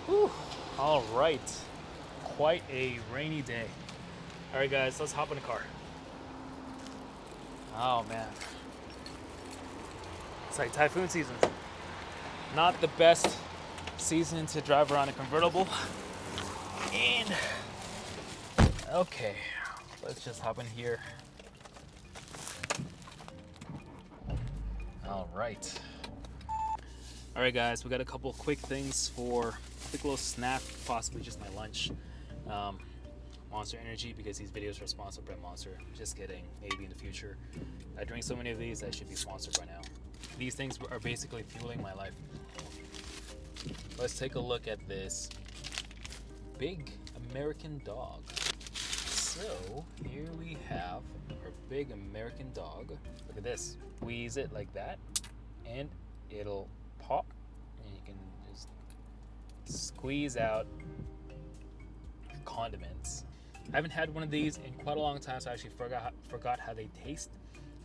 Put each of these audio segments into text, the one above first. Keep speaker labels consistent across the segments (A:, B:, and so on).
A: Whew. All right, quite a rainy day. All right, guys, let's hop in the car. Oh man, it's like typhoon season. Not the best season to drive around a convertible. And okay, let's just hop in here. All right. All right, guys, we got a couple quick things for a quick little snack, possibly just my lunch. Monster Energy, because these videos are sponsored by Monster. Just kidding, maybe in the future. I drink so many of these, I should be sponsored by now. These things are basically fueling my life. Let's take a look at this big American dog. So here we have our big American dog. Look at this. Squeeze it like that, and it'll pop, and you can just squeeze out condiments. I haven't had one of these in quite a long time, so I actually forgot how they taste.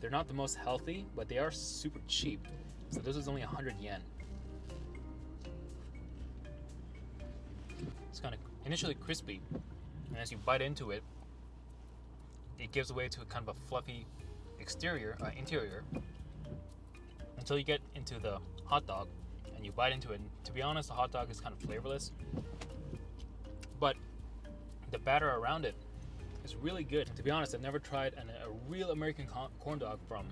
A: They're not the most healthy, but they are super cheap. So this is only 100 yen. It's kind of initially crispy, and as you bite into it, it gives way to a kind of a fluffy interior, until you get into the hot dog and you bite into it. And to be honest, the hot dog is kind of flavorless, but the batter around it is really good. To be honest, I've never tried a real American corn dog from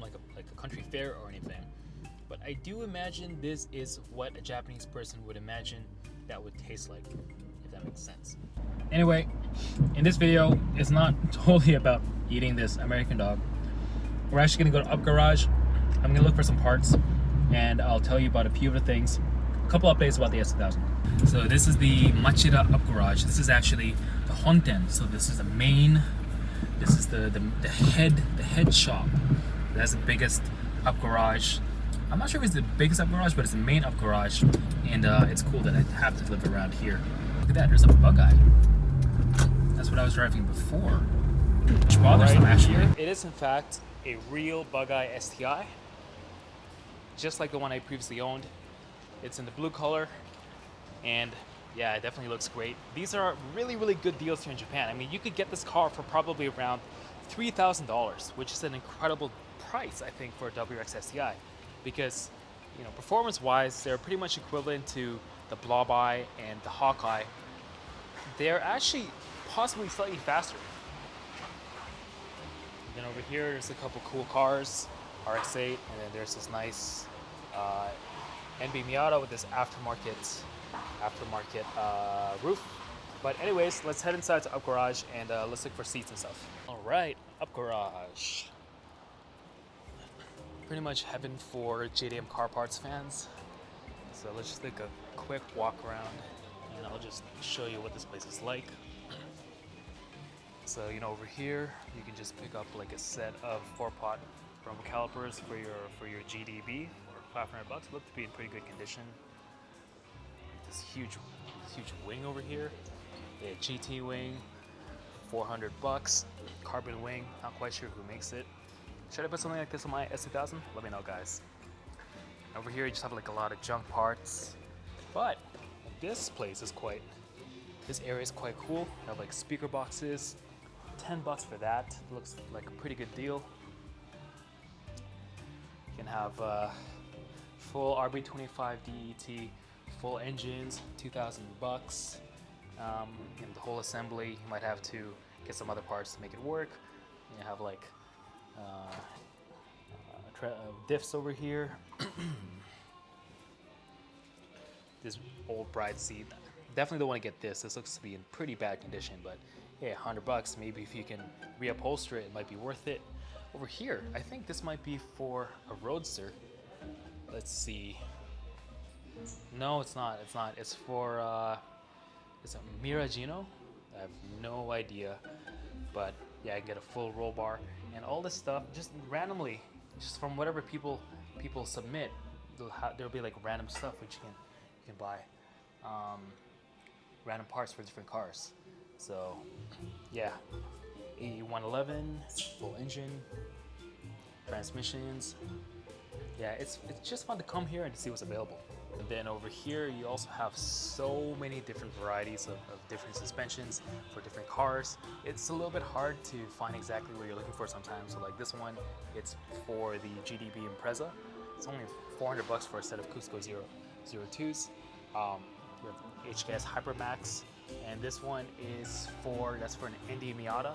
A: like a country fair or anything, but I do imagine this is what a Japanese person would imagine that would taste like, if that makes sense. Anyway, in this video, it's not totally about eating this American dog. We're actually gonna go to Up Garage. I'm gonna look for some parts, and I'll tell you about a few of the things. A couple updates about the S2000. So this is the Machida Up Garage. This is actually the Honten. So this is the main. This is the head shop. That's the biggest Up Garage. I'm not sure if it's the biggest Up Garage, but it's the main Up Garage, and it's cool that I have to live around here. Look at that. There's a Bug-Eye. That's what I was driving before. Which bothers them actually. It is in fact a real Bug-Eye STI, just like the one I previously owned. It's in the blue color, and yeah, it definitely looks great. These are really, really good deals here in Japan. I mean, you could get this car for probably around $3,000, which is an incredible price, I think, for a WRX STI, because, you know, performance-wise, they're pretty much equivalent to the Blob-Eye and the Hawkeye. They're actually possibly slightly faster. Then over here, there's a couple cool cars, RX-8, and then there's this nice NB Miata with this aftermarket roof. But anyways, let's head inside to Up Garage and let's look for seats and stuff. All right, Up Garage. Pretty much heaven for JDM car parts fans. So let's just take a quick walk around, and I'll just show you what this place is like. So, you know, over here, you can just pick up like a set of 4-pot rumble calipers for your GDB for $500. Look to be in pretty good condition. This huge wing over here, a GT wing, $400. Carbon wing, not quite sure who makes it. Should I put something like this on my S2000? Let me know, guys. Over here, you just have like a lot of junk parts, but this area is quite cool. You have like speaker boxes. $10 for that. Looks like a pretty good deal. You can have full RB25 DET, full engines, $2,000. And the whole assembly, you might have to get some other parts to make it work. You have like diffs over here. This old bride seat. Definitely don't want to get this. This looks to be in pretty bad condition, but hey, $100. Maybe if you can reupholster it, it might be worth it. Over here, I think this might be for a Roadster. Let's see. No, it's not. It's not. It's for it's a Miragino. I have no idea, but yeah, I can get a full roll bar and all this stuff just randomly, just from whatever people submit. There'll be like random stuff which you can buy. Random parts for different cars. So yeah, A111, full engine, transmissions. Yeah, it's just fun to come here and to see what's available. And then over here, you also have so many different varieties of different suspensions for different cars. It's a little bit hard to find exactly what you're looking for sometimes. So like this one, it's for the GDB Impreza. It's only 400 bucks for a set of Cusco 002s. You have HKS Hypermax, and this one is that's for an Indy Miata.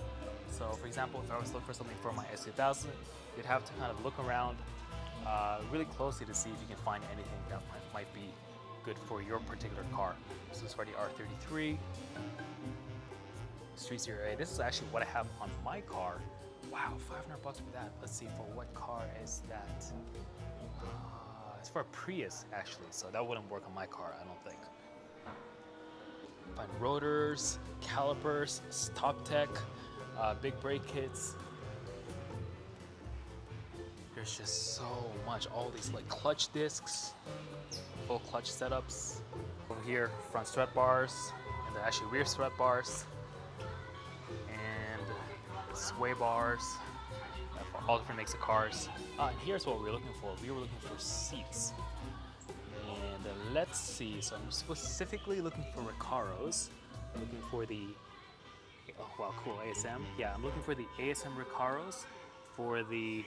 A: So for example, if I was looking for something for my S2000, you'd have to kind of look around really closely to see if you can find anything that might be good for your particular car. So this is for the R33 Street Series A. This is actually what I have on my car. Wow, 500 bucks for that. Let's see, for what car is that? It's for a Prius actually, so that wouldn't work on my car, I don't think. Find rotors, calipers, top tech, big brake kits. There's just so much, all these like clutch discs, full clutch setups. Over here, front strut bars, and they're actually rear strut bars, and sway bars for all different makes of cars. And here's what we were looking for. We were looking for seats. And let's see, so I'm specifically looking for Recaros. I'm looking for the, oh wow, cool, ASM. Yeah, I'm looking for the ASM Recaros for the,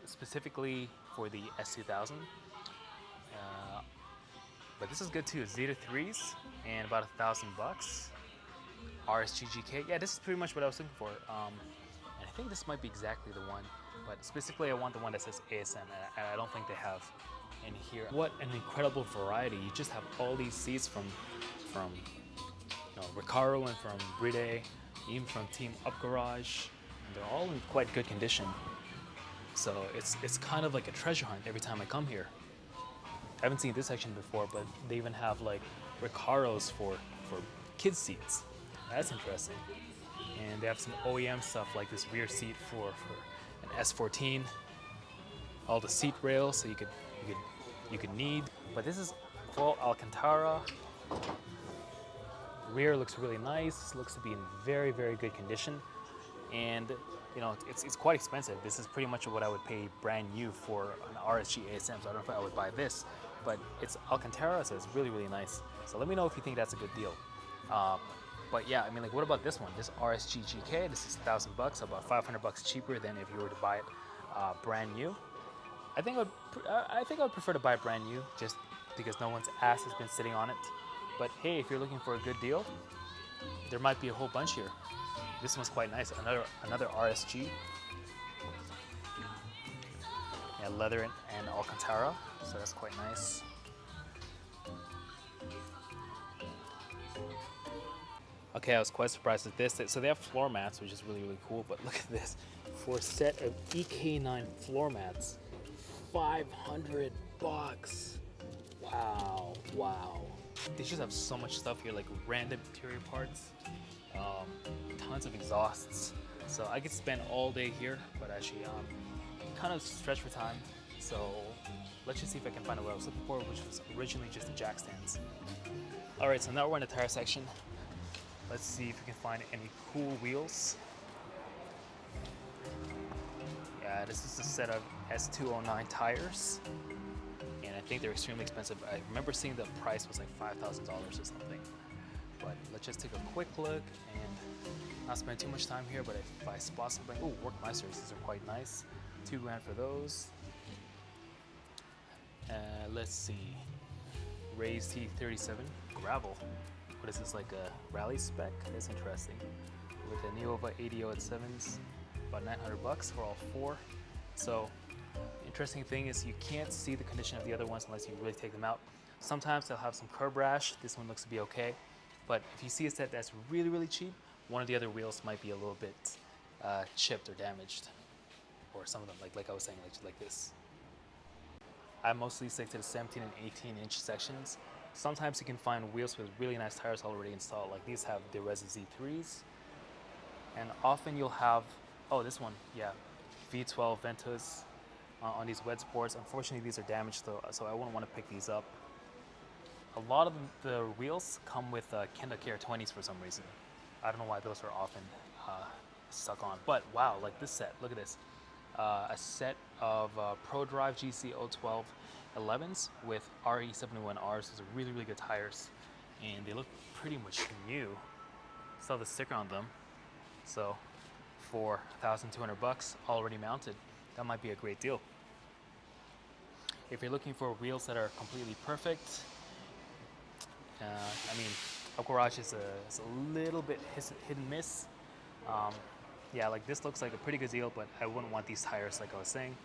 A: specifically for the S2000. But this is good too, Z3s and about $1,000. RSGGK, yeah, this is pretty much what I was looking for. And I think this might be exactly the one, but specifically I want the one that says ASM, and I don't think they have in here. What an incredible variety. You just have all these seats from you know, Recaro and from Bride, even from Team Up Garage. And they're all in quite good condition. So it's kind of like a treasure hunt every time I come here. I haven't seen this section before, but they even have like Recaros for kids seats. That's interesting. And they have some OEM stuff like this rear seat for an S14. All the seat rails so you could need. But this is full Alcantara. Rear looks really nice. Looks to be in very, very good condition. And you know, it's quite expensive. This is pretty much what I would pay brand new for an RSG ASM. So I don't know if I would buy this, but it's Alcantara, so it's really, really nice. So let me know if you think that's a good deal. But yeah, I mean, like, what about this one? This RSG GK, this is $1,000, about 500 bucks cheaper than if you were to buy it brand new. I think I would prefer to buy it brand new, just because no one's ass has been sitting on it. But hey, if you're looking for a good deal, there might be a whole bunch here. This one's quite nice. Another RSG. Yeah, leather and Alcantara, so that's quite nice. Okay, I was quite surprised at this. So they have floor mats, which is really, really cool. But look at this. For a set of EK9 floor mats, 500 bucks. Wow, wow. They just have so much stuff here, like random interior parts, tons of exhausts. So I could spend all day here, but actually kind of stretched for time. So let's just see if I can find what I was looking for, which was originally just the jack stands. All right, so now we're in the tire section. Let's see if we can find any cool wheels. Yeah, this is a set of S209 tires. And I think they're extremely expensive. I remember seeing the price was like $5,000 or something. But let's just take a quick look and not spend too much time here, but if I spot something, oh, Workmeisters, these are quite nice. $2 grand for those. Let's see, Raise T37 gravel. What is this, like a rally spec? That's interesting. With the Neova ADO at 7s, about 900 bucks for all four. So, interesting thing is you can't see the condition of the other ones unless you really take them out. Sometimes they'll have some curb rash. This one looks to be okay. But if you see a set that's really, really cheap, one of the other wheels might be a little bit chipped or damaged. Or some of them, like I was saying, like this. I mostly stick to the 17 and 18 inch sections. Sometimes you can find wheels with really nice tires already installed. Like these have the Reza Z3s. And often you'll have, oh, this one, yeah, V12 Ventus on these wet sports. Unfortunately, these are damaged though, so I wouldn't want to pick these up. A lot of the wheels come with Kenda KR20s for some reason. I don't know why those are often stuck on. But wow, like this set, look at this. A set of Pro Drive GC012 11s with RE71Rs. Those are really, really good tires, and they look pretty much new. Still have the sticker on them, so for $1,200 already mounted, that might be a great deal. If you're looking for wheels that are completely perfect, I mean, Up Garage is a little bit hit and miss. Yeah, like this looks like a pretty good deal, but I wouldn't want these tires like I was saying.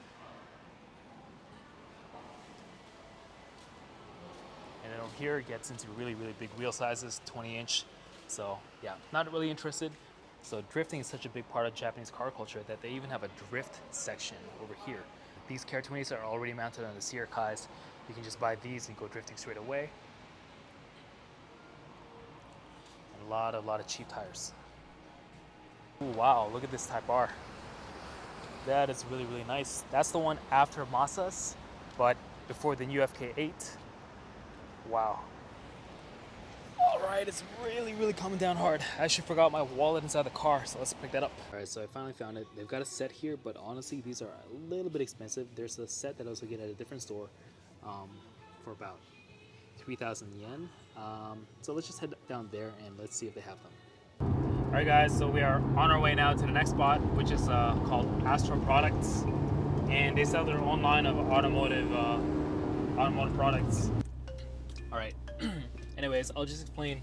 A: And then over here it gets into really, really big wheel sizes, 20-inch. So yeah, not really interested. So drifting is such a big part of Japanese car culture that they even have a drift section over here. These KR20s are already mounted on the Sierra Kais. You can just buy these and go drifting straight away. And a lot of cheap tires. Ooh, wow, look at this Type R. That is really, really nice. That's the one after Masa's, but before the new FK8. Wow. All right, it's really, really coming down hard. I actually forgot my wallet inside the car, so let's pick that up. All right, so I finally found it. They've got a set here, but honestly, these are a little bit expensive. There's a set that I also get at a different store for about 3,000 yen. So let's just head down there and let's see if they have them. All right, guys, so we are on our way now to the next spot, which is called Astro Products, and they sell their own line of automotive products. All right. Anyways, I'll just explain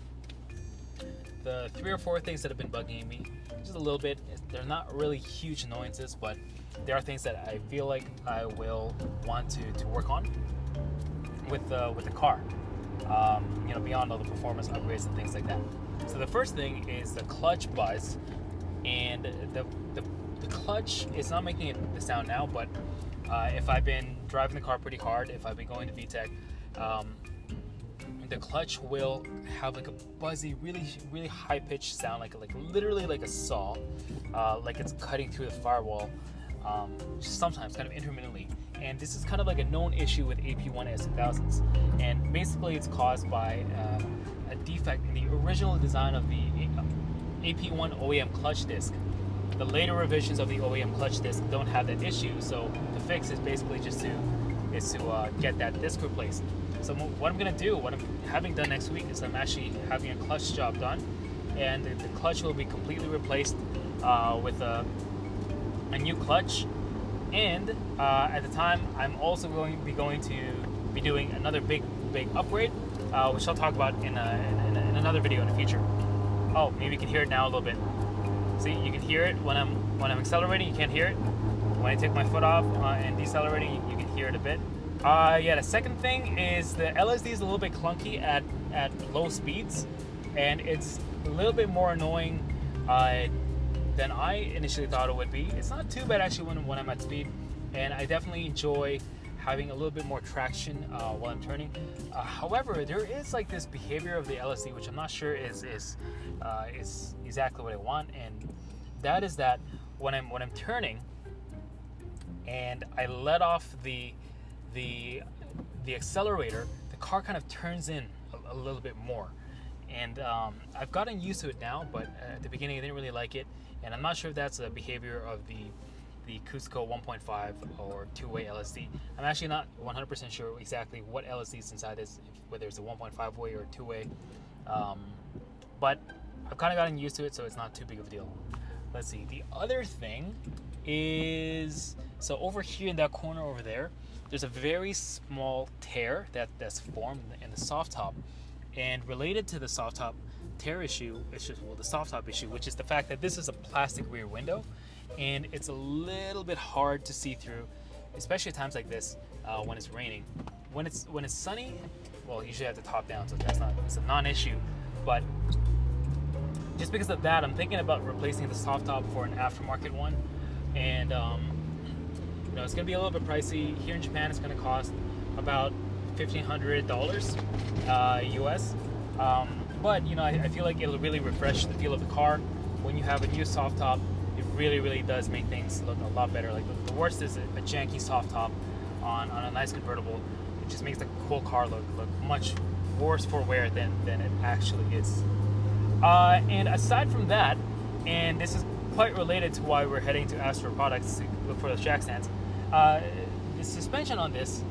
A: the 3 or 4 things that have been bugging me just a little bit. They're not really huge annoyances, but there are things that I feel like I will want to work on with the car. You know, beyond all the performance upgrades and things like that. So the first thing is the clutch buzz, and the clutch is not making the sound now, but if I've been driving the car pretty hard, if I've been going to VTEC, the clutch will have like a buzzy, really high-pitched sound, like literally like a saw, like it's cutting through the firewall. Sometimes, kind of intermittently. And this is kind of like a known issue with AP1 S2000s, and basically it's caused by a defect in the original design of the AP1 OEM clutch disc. The later revisions of the OEM clutch disc don't have that issue, so the fix is basically just to get that disc replaced. So what I'm gonna do, what I'm having done next week, is I'm actually having a clutch job done, and the clutch will be completely replaced with a new clutch. And at the time, I'm also going to be doing another big upgrade, which I'll talk about in another video in the future. Oh, maybe you can hear it now a little bit. See, you can hear it when I'm accelerating. You can't hear it when I take my foot off and decelerating. You can hear it a bit. Yeah, the second thing is the LSD is a little bit clunky at low speeds, and it's a little bit more annoying than I initially thought it would be. It's not too bad actually when I'm at speed, and I definitely enjoy having a little bit more traction while I'm turning. However, there is like this behavior of the LSD which I'm not sure is exactly what I want, and that is that when I'm turning and I let off the accelerator, the car kind of turns in a little bit more. And I've gotten used to it now, but at the beginning I didn't really like it, and I'm not sure if that's a behavior of the Cusco 1.5 or two-way LSD. I'm actually not 100% sure exactly what LSD is inside this, whether it's a 1.5 way or a two-way, but I've kind of gotten used to it, so it's not too big of a deal. Let's see, the other thing is, so over here in that corner over there, there's a very small tear that's formed in the soft top. And related to the soft top tear issue, it's just, well, the soft top issue, which is the fact that this is a plastic rear window, and it's a little bit hard to see through, especially at times like this when it's raining. When it's sunny, well, you usually have the top down, so it's a non-issue. But just because of that, I'm thinking about replacing the soft top for an aftermarket one, and you know, it's gonna be a little bit pricey. Here in Japan, it's gonna cost about $1,500 US, but you know, I feel like it'll really refresh the feel of the car. When you have a new soft top, it really does make things look a lot better. Like the worst is a janky soft top on a nice convertible. It just makes the whole car look much worse for wear than it actually is. And aside from that, and this is quite related to why we're heading to Astro Products to look for the jack stands, the suspension on this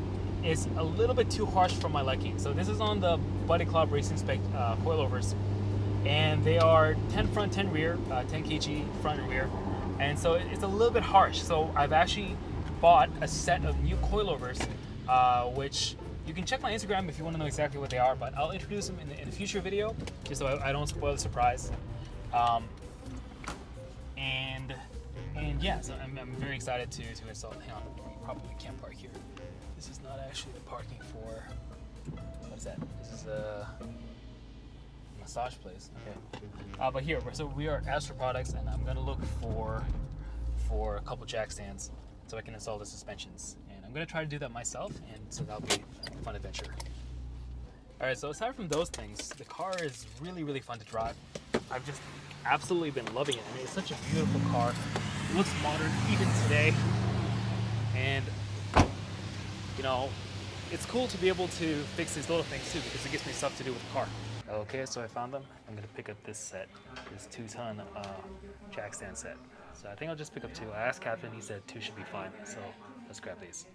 A: is a little bit too harsh for my liking. So this is on the Buddy Club Racing Spec coilovers, and they are 10 front, 10 rear, 10 kg front and rear, and so it's a little bit harsh. So I've actually bought a set of new coilovers, which you can check my Instagram if you want to know exactly what they are, but I'll introduce them in a future video, just so I don't spoil the surprise. And yeah, so I'm very excited to install. Hang on, you probably can't park here. This is not actually the parking for, what is that? This is a massage place. Okay. But here, so we are Astro Products, and I'm gonna look for a couple jack stands so I can install the suspensions. And I'm gonna try to do that myself, and so that'll be a fun adventure. All right, so aside from those things, the car is really, really fun to drive. I've just absolutely been loving it. I mean, it's such a beautiful car. It looks modern even today. And, you know, it's cool to be able to fix these little things too, because it gives me stuff to do with the car. Okay, so I found them. I'm gonna pick up this set, this 2-ton jack stand set. So I think I'll just pick up 2. I asked Captain, he said 2 should be fine. So let's grab these.